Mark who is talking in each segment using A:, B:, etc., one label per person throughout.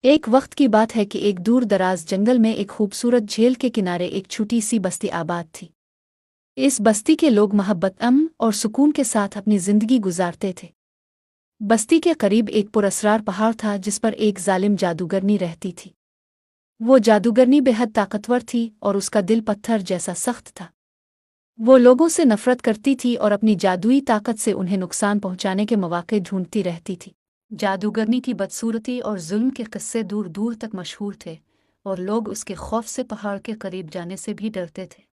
A: एक वक्त की बात है कि एक दूर दराज जंगल में एक खूबसूरत झील के किनारे एक छोटी सी बस्ती आबाद थी। इस बस्ती के लोग मोहब्बत अमन और सुकून के साथ अपनी जिंदगी गुजारते थे। बस्ती के करीब एक पुरस्रार पहाड़ था जिस पर एक जालिम जादूगरनी रहती थी। वो जादूगरनी बेहद ताकतवर थी और उसका दिल पत्थर जैसा सख्त था। वो लोगों से नफरत करती थी और अपनी जादुई ताकत से उन्हें नुकसान पहुंचाने के मौके ढूंढती रहती थी। जादूगरनी की बदसूरती और जुल्म के किस्से दूर दूर तक मशहूर थे और लोग उसके खौफ से पहाड़ के करीब जाने से भी डरते थे।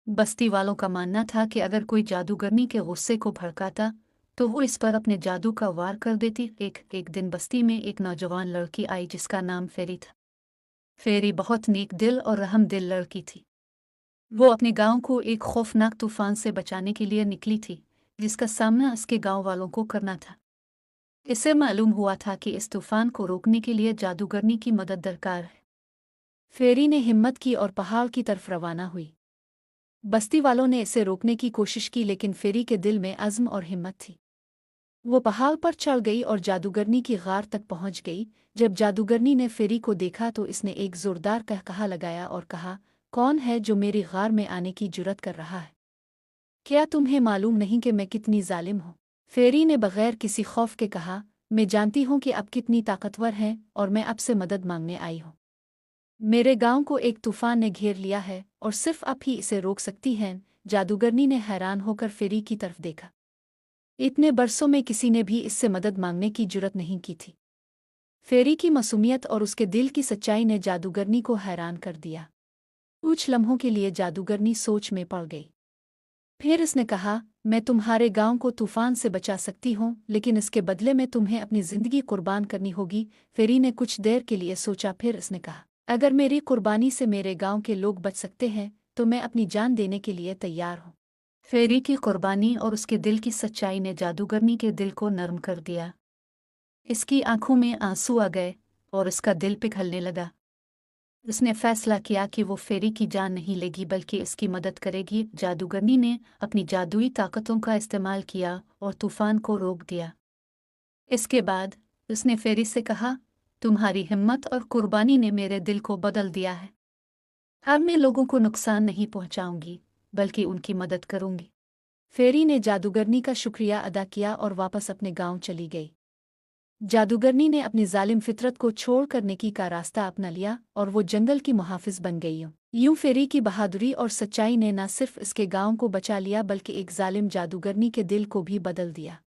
A: बस्ती वालों का मानना था कि अगर कोई जादूगरनी के गुस्से को भड़काता तो वो इस पर अपने जादू का वार कर देती। एक दिन बस्ती में एक नौजवान लड़की आई जिसका नाम फेरी था। फेरी बहुत नेक दिल और रहम दिल लड़की थी। वो अपने गांव को एक खौफनाक तूफान से बचाने के लिए निकली थी जिसका सामना उसके गांव वालों को करना था। इससे मालूम हुआ था कि इस तूफान को रोकने के लिए जादूगरनी की मदद दरकार है। फेरी ने हिम्मत की और पहाड़ की तरफ रवाना हुई। बस्ती वालों ने इसे रोकने की कोशिश की लेकिन फेरी के दिल में अज़्म और हिम्मत थी। वो पहाड़ पर चढ़ गई और जादूगरनी की गार तक पहुंच गई। जब जादूगरनी ने फेरी को देखा तो इसने एक जोरदार कहकहा लगाया और कहा, कौन है जो मेरी गार में आने की जुर्रत कर रहा है? क्या तुम्हें मालूम नहीं कि मैं कितनी जालिम हूँ? फेरी ने बगैर किसी खौफ के कहा, मैं जानती हूँ कि आप कितनी ताकतवर हैं और मैं आपसे मदद मांगने आई हूँ। मेरे गांव को एक तूफान ने घेर लिया है और सिर्फ आप ही इसे रोक सकती हैं। जादूगरनी ने हैरान होकर फेरी की तरफ देखा। इतने बरसों में किसी ने भी इससे मदद मांगने की जुर्रत नहीं की थी। फेरी की मासूमियत और उसके दिल की सच्चाई ने जादूगरनी को हैरान कर दिया। कुछ लम्हों के लिए जादूगरनी सोच में पड़ गई। फिर उसने कहा, मैं तुम्हारे गांव को तूफान से बचा सकती हूँ लेकिन इसके बदले में तुम्हें अपनी जिंदगी कुर्बान करनी होगी। फेरी ने कुछ देर के लिए सोचा, फिर उसने कहा, अगर मेरी कुर्बानी से मेरे गांव के लोग बच सकते हैं तो मैं अपनी जान देने के लिए तैयार हूँ। फेरी की कुर्बानी और उसके दिल की सच्चाई ने जादूगरनी के दिल को नरम कर दिया। इसकी आंखों में आंसू आ गए और उसका दिल पिघलने लगा। उसने फैसला किया कि वो फेरी की जान नहीं लेगी बल्कि इसकी मदद करेगी। जादूगरनी ने अपनी जादुई ताकतों का इस्तेमाल किया और तूफान को रोक दिया। इसके बाद उसने फेरी से कहा, तुम्हारी हिम्मत और कुर्बानी ने मेरे दिल को बदल दिया है। अब मैं लोगों को नुकसान नहीं पहुंचाऊंगी बल्कि उनकी मदद करूंगी। फेरी ने जादूगरनी का शुक्रिया अदा किया और वापस अपने गांव चली गई। जादूगरनी ने अपनी जालिम फितरत को छोड़ कर नेकी का रास्ता अपना लिया और वो जंगल की मुहाफिज बन गई। यूं फेरी की बहादुरी और सच्चाई ने न सिर्फ इसके गांव को बचा लिया बल्कि एक जालिम जादूगरनी के दिल को भी बदल दिया।